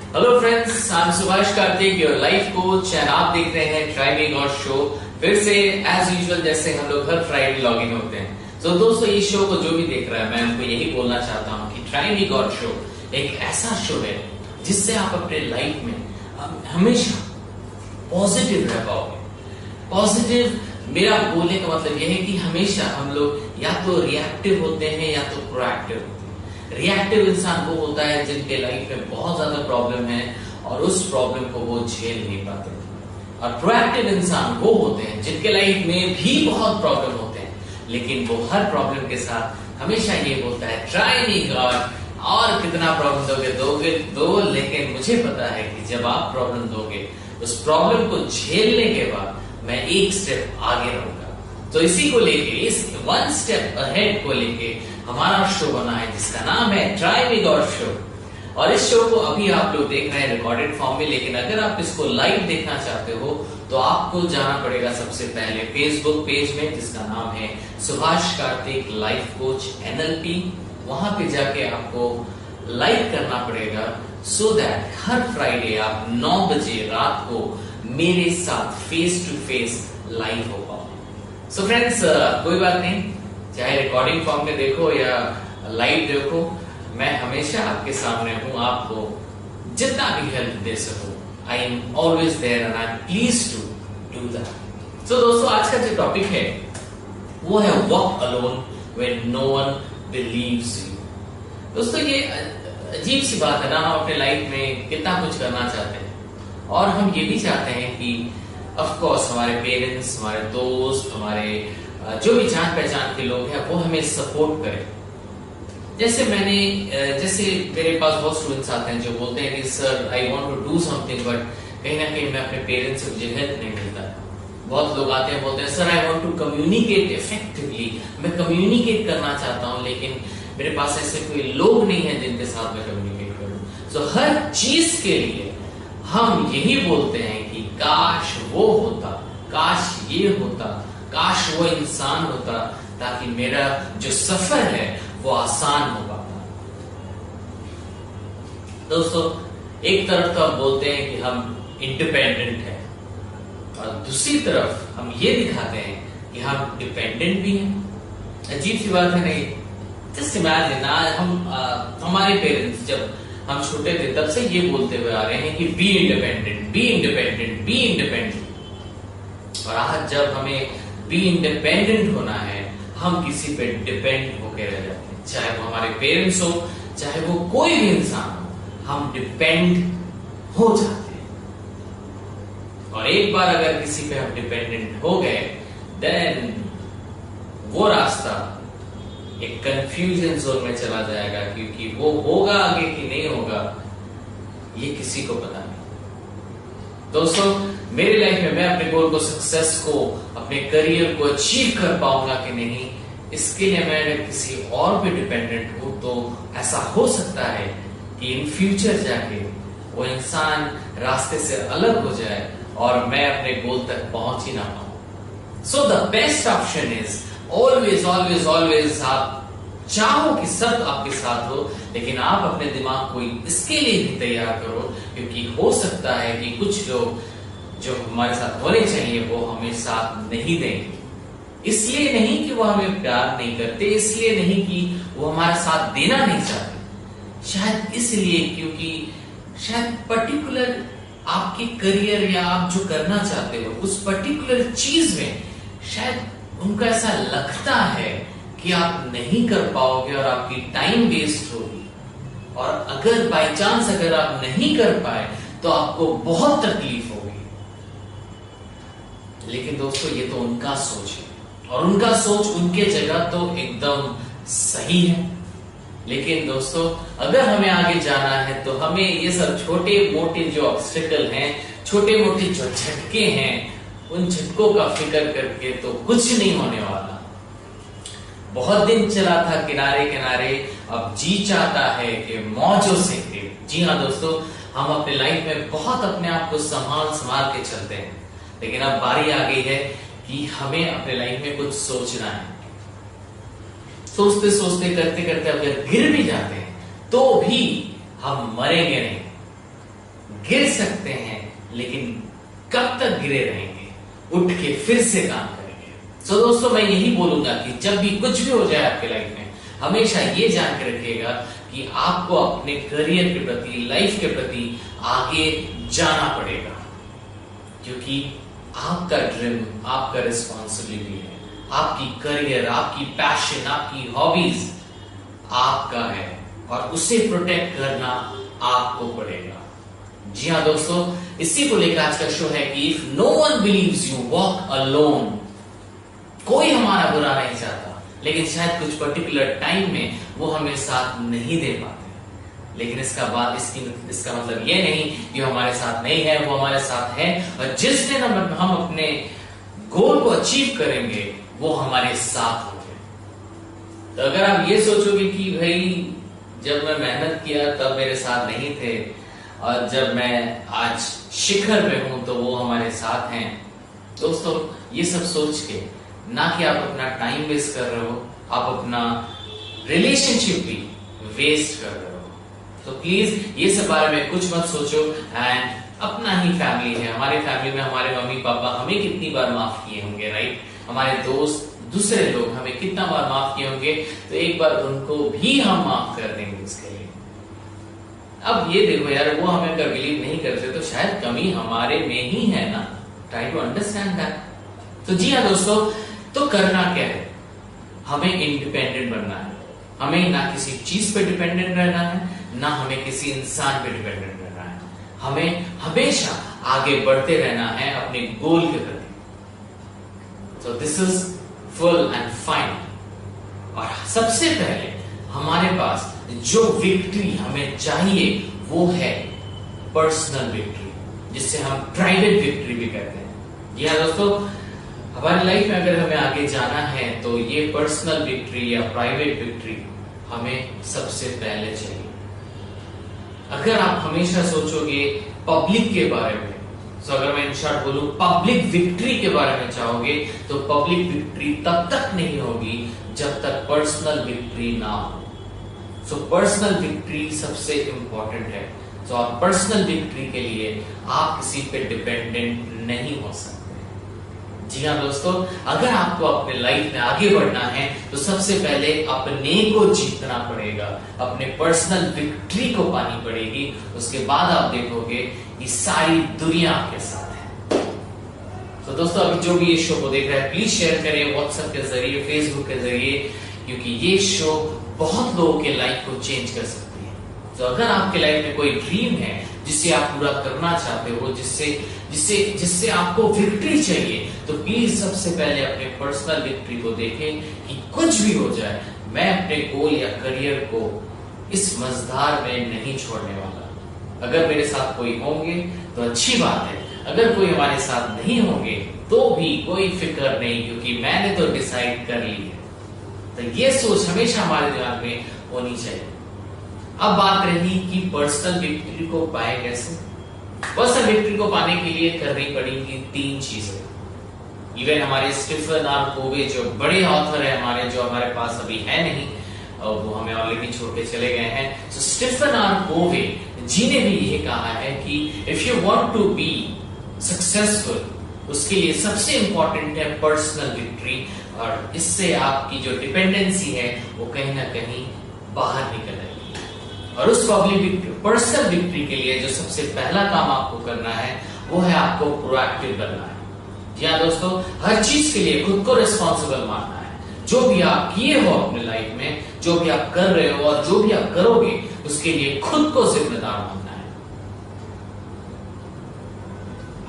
Hello friends, I am Subhash Kartik, your life coach, and आप देख रहे हैं ट्राई मी गॉड शो। फिर से एज यूजुअल जैसे हम लोग हर फ्राइडे लॉग इन होते हैं। तो दोस्तों, इस शो को जो भी देख रहा है, मैं उनको यही बोलना चाहता हूँ कि ट्राई मी गॉड शो एक ऐसा शो है जिससे आप अपने लाइफ में हमेशा पॉजिटिव रह पाओगे। पॉजिटिव मेरा बोलने का मतलब यह है कि हमेशा हम लोग या तो रिएक्टिव होते हैं या तो प्रोएक्टिव होते हैं। रिएक्टिव इंसान वो होता है जिनके लाइफ में बहुत ज्यादा प्रॉब्लम है और उस प्रॉब्लम को वो झेल नहीं पाते, और प्रोएक्टिव इंसान वो होते हैं जिनके लाइफ में भी बहुत प्रॉब्लम होते हैं, लेकिन वो हर प्रॉब्लम के साथ हमेशा ये बोलता है ट्राई मी गॉड, और कितना प्रॉब्लम दोगे दो, लेकिन मुझे पता है कि जब आप प्रॉब्लम दोगे उस प्रॉब्लम को झेलने के बाद मैं एक स्टेप आगे रहूंगा। तो इसी को लेके, इस वन स्टेप अहेड को लेके हमारा शो बना है जिसका नाम है ट्राई मी गॉड शो। और इस शो को अभी आप लोग देख रहे हैं रिकॉर्डेड फॉर्म में, लेकिन अगर आप इसको लाइव देखना चाहते हो तो आपको जाना पड़ेगा सबसे पहले फेसबुक पेज में जिसका नाम है Subhash Kartik life coach NLP। वहां पे जाके आपको लाइक करना पड़ेगा सो दैट हर फ्राइडे आप 9 बजे रात को मेरे साथ फेस टू फेस लाइव हो पाओ। सो फ्रेंड्स, कोई बात नहीं, चाहे रिकॉर्डिंग फॉर्म में देखो या लाइव देखो, मैं हमेशा आपके सामने हूं। आपको जितना भी हेल्प दे सकूं, I am always there and I am please to do that. So दोस्तों, आज का जो टॉपिक है वो है walk alone when no one believes you. दोस्तों, ये अजीब सी बात है ना, हम अपने लाइफ में कितना कुछ करना चाहते हैं और हम ये भी चाहते हैं कि ऑफ कोर्स हमारे पेरेंट्स, हमारे दोस्त, हमारे जो भी जान पहचान के लोग हैं वो हमें सपोर्ट करें। जैसे मेरे पास बहुत स्टूडेंट्स आते हैं जो बोलते हैं कि sir I want to do something, but कहीं ना कहीं मैं अपने पेरेंट्स से मुझे हेल्प नहीं मिलता। बहुत लोग आते हैं बोलते हैं sir I want to communicate effectively, मैं कम्युनिकेट करना चाहता हूं लेकिन मेरे पास ऐसे कोई लोग नहीं है जिनके साथ मैं कम्युनिकेट करूं। सो हर चीज के लिए हम यही बोलते हैं कि काश वो होता, काश ये होता, काश वो इंसान होता ताकि मेरा जो सफर है वो आसान हो पाता। दोस्तों, एक तरफ तो हम बोलते हैं कि हम इंडिपेंडेंट हैं और दूसरी तरफ हम ये दिखाते हैं कि हम डिपेंडेंट भी हैं। अजीब सी बात है नहीं? जस्ट इमेजिन, हमारे पेरेंट्स जब हम छोटे थे तब से ये बोलते हुए आ रहे हैं कि be independent, be independent, be independent. और आज जब हमें बी इंडिपेंडेंट होना है, हम किसी पे डिपेंड होकर रह जाते हैं, चाहे वो हमारे पेरेंट्स हो, चाहे वो कोई भी इंसान हो, हम डिपेंड हो जाते हैं। और एक बार अगर किसी पे हम डिपेंडेंट हो गए, देन वो रास्ता एक कंफ्यूजन जोन में चला जाएगा, क्योंकि वो होगा आगे कि नहीं होगा ये किसी को पता नहीं। दोस्तों, मेरी लाइफ में मैं अपने गोल को, सक्सेस को, अपने करियर को अचीव कर पाऊंगा कि नहीं, इसके लिए मैं अगर किसी और पे डिपेंडेंट हूं तो ऐसा हो सकता है कि इन फ्यूचर जाके वो इंसान रास्ते से अलग हो जाए और मैं अपने गोल तक पहुंच ही ना पाऊं। So the best option is always always always, आप चाहो कि सब आपके साथ हो, लेकिन आप अपने दिमाग को इसके लिए भी तैयार करो, क्योंकि हो सकता है कि कुछ लोग जो हमारे साथ होने चाहिए वो हमें साथ नहीं देंगे। इसलिए नहीं कि वो हमें प्यार नहीं करते, इसलिए नहीं कि वो हमारा साथ देना नहीं चाहते, शायद इसलिए क्योंकि शायद पर्टिकुलर आपके करियर या आप जो करना चाहते हो उस पर्टिकुलर चीज में शायद उनका ऐसा लगता है कि आप नहीं कर पाओगे और आपकी टाइम वेस्ट होगी, और अगर बाय चांस अगर आप नहीं कर पाए तो आपको बहुत तकलीफ होगी। लेकिन दोस्तों, ये तो उनका सोच है और उनका सोच उनके जगह तो एकदम सही है। लेकिन दोस्तों, अगर हमें आगे जाना है तो हमें ये सब छोटे मोटे जो ऑब्स्टिकल हैं, छोटे मोटे जो झटके हैं, उन झटकों का फिक्र करके तो कुछ नहीं होने वाला। बहुत दिन चला था किनारे किनारे, अब जी चाहता है कि मौजों से थे। जी हाँ दोस्तों, हम अपने लाइफ में बहुत अपने आप को संभाल के चलते हैं, लेकिन अब बारी आ गई है कि हमें अपने लाइफ में कुछ सोचना है। सोचते सोचते करते करते अगर गिर भी जाते हैं तो भी हम मरेंगे नहीं। गिर सकते हैं, लेकिन कब तक गिरे रहेंगे, उठ के फिर से काम करेंगे। तो दोस्तों मैं यही बोलूंगा कि जब भी कुछ भी हो जाए आपके लाइफ में, हमेशा ये जान के रखिएगा कि आपको अपने करियर के प्रति, लाइफ के प्रति आगे जाना पड़ेगा, क्योंकि आपका ड्रीम, आपका रिस्पॉन्सिबिलिटी है। आपकी करियर, आपकी पैशन, आपकी हॉबीज आपका है और उसे प्रोटेक्ट करना आपको पड़ेगा। जी हाँ दोस्तों, इसी को लेकर आज का शो है कि if no one believes you walk alone. कोई हमारा बुरा नहीं चाहता, लेकिन शायद कुछ पर्टिकुलर टाइम में वो हमें साथ नहीं दे पाते। लेकिन इसका मतलब ये नहीं कि हमारे साथ नहीं है, वो हमारे साथ है। और जिस दिन हम अपने गोल को अचीव करेंगे, वो हमारे साथ होंगे। तो अगर आप ये सोचोगे कि भाई जब मैं मेहनत किया तब मेरे साथ नहीं थे, और जब मैं आज शिखर में हूं तो वो हमारे साथ हैं, दोस्तों ये सब सोच के ना कि आप अपना टाइम वेस्ट कर रहे हो, आप अपना रिलेशनशिप भी वेस्ट कर रहे हो। तो प्लीज ये सब बारे में कुछ मत सोचो। एंड अपना ही फैमिली है, हमारे फैमिली में हमारे मम्मी पापा हमें कितनी बार माफ किए होंगे, राइट? हमारे दोस्त, दूसरे लोग हमें कितना बार माफ किए होंगे, तो एक बार उनको भी हम माफ कर देंगे उसके लिए। अब ये देखो यार, वो हमें अगर बिलीव नहीं करते तो शायद कमी हमारे में ही है ना। Try to understand that. तो जी हाँ दोस्तों, तो करना क्या है? हमें इंडिपेंडेंट बनना है। हमें ना किसी चीज पे डिपेंडेंट रहना है, ना हमें किसी इंसान पे डिपेंडेंट रहना है। हमें हमेशा आगे बढ़ते रहना है अपने गोल के प्रति। So this is full and fine. और सबसे पहले हमारे पास जो विक्ट्री हमें चाहिए वो है पर्सनल विक्ट्री, जिससे हम प्राइवेट विक्ट्री भी कहते हैं। जी हाँ दोस्तों, हमारी लाइफ में अगर हमें आगे जाना है तो ये पर्सनल विक्ट्री या प्राइवेट विक्ट्री हमें सबसे पहले चाहिए। अगर आप हमेशा सोचोगे पब्लिक के बारे में, तो अगर मैं इन शॉर्ट बोलूं पब्लिक विक्ट्री के बारे में चाहोगे, तो पब्लिक विक्ट्री तब तक नहीं होगी जब तक पर्सनल विक्ट्री ना हो। सो पर्सनल विक्ट्री सबसे इंपॉर्टेंट है। तो आप पर्सनल विक्ट्री के लिए आप किसी पे डिपेंडेंट नहीं हो सकते। जी हाँ दोस्तों, अगर आपको अपने लाइफ में आगे बढ़ना है तो सबसे पहले अपने को जीतना पड़ेगा, अपने पर्सनल विक्ट्री को पानी पड़ेगी। उसके बाद आप देखोगे कि सारी दुनिया आपके साथ है। तो दोस्तों, अभी जो भी ये शो को देख रहा है, प्लीज शेयर करें व्हाट्सएप के जरिए, फेसबुक के जरिए, क्योंकि ये शो बहुत लोगों के लाइफ को चेंज कर सकती है। तो अगर आपके लाइफ में कोई ड्रीम है जिसे आप पूरा करना चाहते हो, जिससे आपको विक्ट्री चाहिए, तो प्लीज सबसे पहले अपने पर्सनल विक्ट्री को देखें कि कुछ भी हो जाए, मैं अपने गोल या करियर को इस मझधार में नहीं छोड़ने वाला। अगर मेरे साथ कोई होंगे तो अच्छी बात है, अगर कोई हमारे साथ नहीं होंगे तो भी कोई फिक्र नहीं, क्योंकि मैंने तो डिसाइड कर ली है। तो ये सोच हमेशा हमारे दिमाग में होनी चाहिए। अब बात रही कि पर्सनल विक्ट्री को पाए कैसे। पर्सनल विक्ट्री को पाने के लिए करनी पड़ेगी 3 चीजें। इवन हमारे स्टीफन आर कोवे जो बड़े ऑथर है हमारे, जो हमारे पास अभी है नहीं, और वो हमें ऑलरेडी छोड़ के चले गए हैं। तो स्टीफन आर कोवे जी ने भी ये कहा है कि if you want to be successful, उसके लिए सबसे इंपॉर्टेंट है पर्सनल विक्ट्री, और इससे आपकी जो डिपेंडेंसी है वो कहीं ना कहीं बाहर निकल आएगी। और उस पर्सनल विक्ट्री के लिए जो सबसे पहला काम आपको करना है वो है आपको प्रोएक्टिव बनना है। जी हाँ दोस्तों, हर चीज के लिए खुद को रिस्पॉन्सिबल मानना है। जो भी आप किए हो अपने लाइफ में, जो भी आप कर रहे हो और जो भी आप करोगे, उसके लिए खुद को जिम्मेदार मानना है।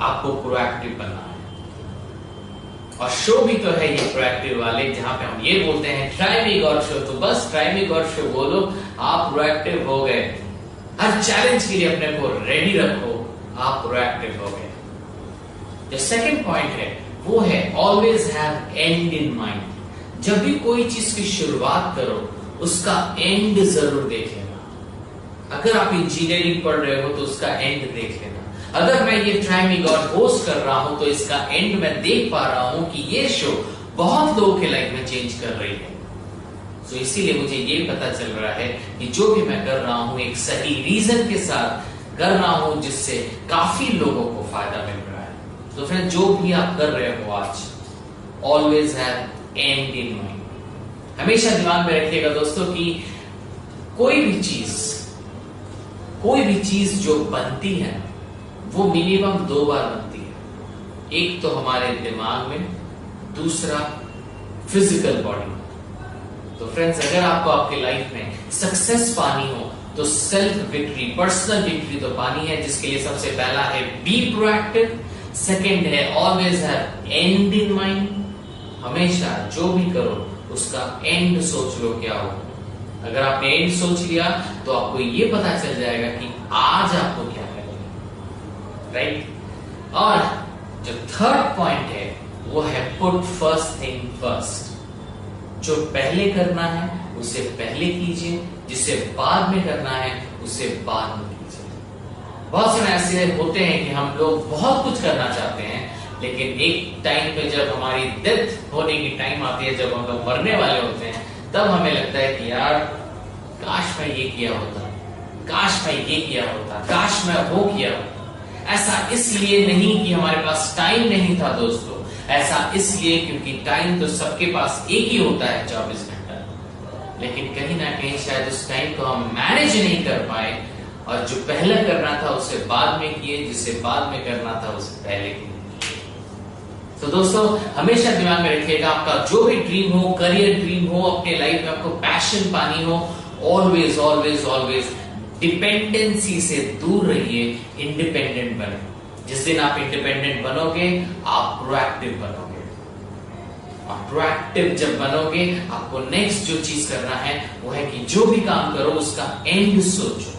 आपको प्रोएक्टिव बनना है। और शो भी तो है ये प्रोएक्टिव वाले, जहां पे हम ये बोलते हैं ट्राई मी गॉड शो। तो बस ट्राई मी गॉड शो बोलो, आप प्रोएक्टिव हो गए। हर चैलेंज के लिए अपने को रेडी रखो, आप प्रोएक्टिव हो गए। जो सेकंड पॉइंट है वो है always have and in mind. जब भी कोई चीज की शुरुआत करो, उसका एंड जरूर देख लेना। अगर आप इंजीनियरिंग पढ़ रहे हो तो उसका एंड देख लेना। अगर मैं ये ट्राई मी गॉड होस्ट कर रहा हूं तो इसका एंड मैं देख पा रहा हूं कि ये शो बहुत लोगों के लाइफ में चेंज कर रही है। तो इसीलिए मुझे ये पता चल रहा है कि जो भी मैं कर रहा हूं एक सही रीजन के साथ करना हो जिससे काफी लोगों को फायदा मिल रहा है। तो फ्रेंड, जो भी आप कर रहे हो आज, always have and in mind. हमेशा दिमाग में रखिएगा दोस्तों कि कोई भी चीज जो बनती है वो मिनिमम 2 बार बनती है। एक तो हमारे दिमाग में, दूसरा फिजिकल बॉडी। तो फ्रेंड्स, अगर आपको आपके लाइफ में सक्सेस पानी हो तो सेल्फ विक्ट्री, पर्सनल विक्ट्री तो पानी है, जिसके लिए सबसे पहला है बी प्रोएक्टिव, सेकंड है always have and in mind. हमेशा जो भी करो उसका एंड सोच लो क्या हो। अगर आपने एंड सोच लिया तो आपको ये पता चल जाएगा कि आज आपको क्या करना है, राइट। और जो थर्ड पॉइंट है वो है पुट फर्स्ट थिंग फर्स्ट। जो पहले करना है उसे पहले कीजिए, जिसे बाद में करना है उसे बाद में कीजिए। बहुत समय ऐसे होते हैं कि हम लोग बहुत कुछ करना चाहते हैं, लेकिन एक टाइम पे जब हमारी डेथ होने की टाइम आती है, जब हम लोग मरने वाले होते हैं, तब हमें लगता है कि यार काश मैं ये किया होता, काश मैं ये किया होता, काश मैं वो किया होता। ऐसा इसलिए नहीं कि हमारे पास टाइम नहीं था दोस्तों, ऐसा इसलिए क्योंकि टाइम तो सबके पास एक ही होता है 24 घंटा, लेकिन कहीं ना कहीं शायद उस टाइम को हम मैनेज नहीं कर पाए, और जो पहले करना था उसे बाद में किए, जिसे बाद में करना था उसे पहले किए। तो दोस्तों, हमेशा दिमाग में रखिएगा, आपका जो भी ड्रीम हो, करियर ड्रीम हो, अपने लाइफ में आपको पैशन पानी हो, ऑलवेज ऑलवेज ऑलवेज डिपेंडेंसी से दूर रहिए, इंडिपेंडेंट बने। जिस दिन आप इंडिपेंडेंट बनोगे आप प्रोएक्टिव बनोगे, और प्रोएक्टिव जब बनोगे आपको नेक्स्ट जो चीज करना है वो है कि जो भी काम करो उसका एंड सोचो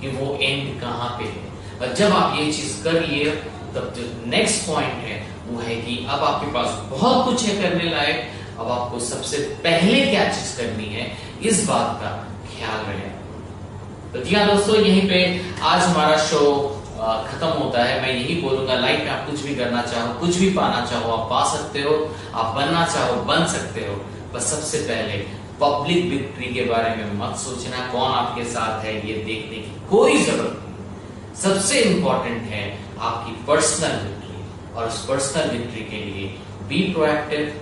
कि वो एंड कहां पे है। और जब आप ये चीज कर लिए तब जो नेक्स्ट पॉइंट है वो है कि अब आपके पास बहुत कुछ है करने लायक, अब आपको सबसे पहले क्या चीज करनी है इस बात का ख्याल रहे। तो जी हाँ दोस्तों, यहीं पे आज हमारा शो खत्म होता है। मैं यही बोलूंगा, लाइफ में आप कुछ भी करना चाहो, कुछ भी पाना चाहो आप पा सकते हो, आप बनना चाहो बन सकते हो। बस सबसे पहले पब्लिक विक्ट्री के बारे में मत सोचना, कौन आपके साथ है ये देखने की कोई जरूरत नहीं। सबसे इंपॉर्टेंट है आपकी पर्सनल विक्ट्री, और उस पर्सनल विक्ट्री के लिए be proactive,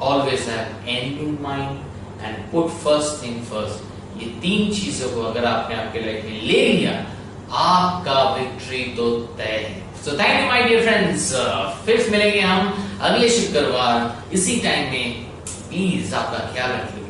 always have and in mind and put first thing first. ये 3 चीजों को अगर आपने आपके लाइफ में ले लिया, आपका विक्ट्री तो तय है। So thank you my dear friends, फिर मिलेंगे हम अगले शुक्रवार इसी टाइम में। प्लीज आपका ख्याल रखिए।